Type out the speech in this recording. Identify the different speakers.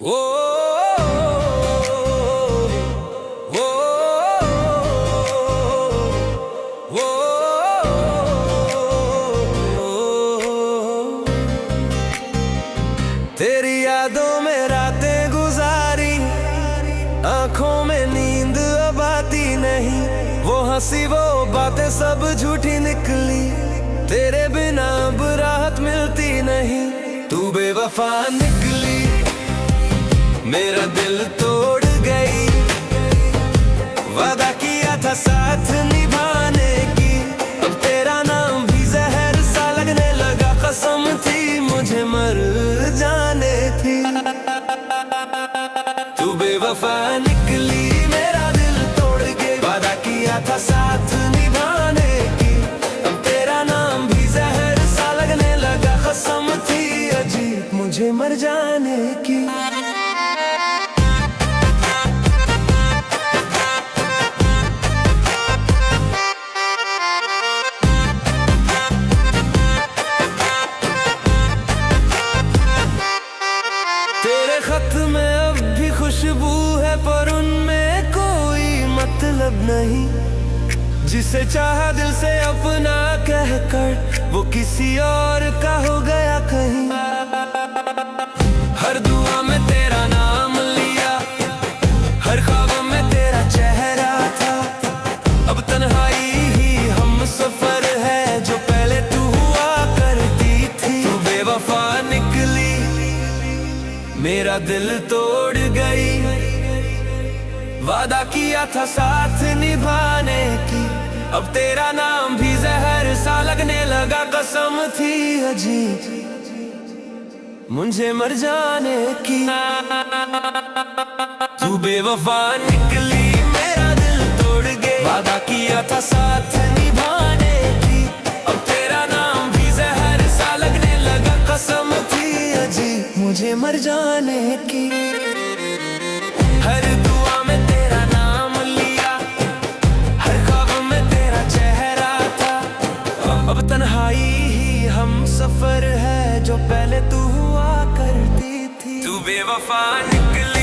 Speaker 1: ओ, ओ, ओ, तेरी यादों में रातें गुजारी, आंखों में नींद अब आती नहीं। वो हंसी वो बातें सब झूठी निकली, तेरे बिना अब राहत मिलती नहीं। तू बेवफा निकली, मेरा दिल तोड़ गई। वादा किया था साथ निभाने की, अब तेरा नाम भी जहर सा लगने लगा। कसम थी मुझे मर जाने थी। तू बेवफा निकली, मेरा दिल तोड़ गई। वादा किया था साथ निभाने की, अब तेरा नाम भी जहर सा लगने लगा। कसम थी अजीब मुझे मर जाने की। तेरे खत में अब भी खुशबू है, पर उनमें कोई मतलब नहीं। जिसे चाहा दिल से अपना कहकर, वो किसी और का हो गया कहीं। हर दुआ में तेरा नाम लिया, हर ख्वाब में तेरा चेहरा था। अब तन्हाई ही हम सफर है, जो पहले तू हुआ करती थी। तू बेवफा निकली, मेरा दिल तोड़ गई। वादा किया था साथ निभाने की, अब तेरा नाम भी जहर सा लगने लगा। कसम थी अजीब मुझे मर जाने की। तू बेवफा निकली, मेरा दिल तोड़ गई। वादा किया था साथ निभाने की, अब तेरा नाम भी जहर सा लगने लगा। कसम थी अजीब मुझे मर जाने की। हर दुआ में तेरा नाम लिया, हर ख्वाब में तेरा चेहरा था। अब तन्हाई ही हम सफर है, जो पहले तू हुआ करती थी। तू बेवफा निकली।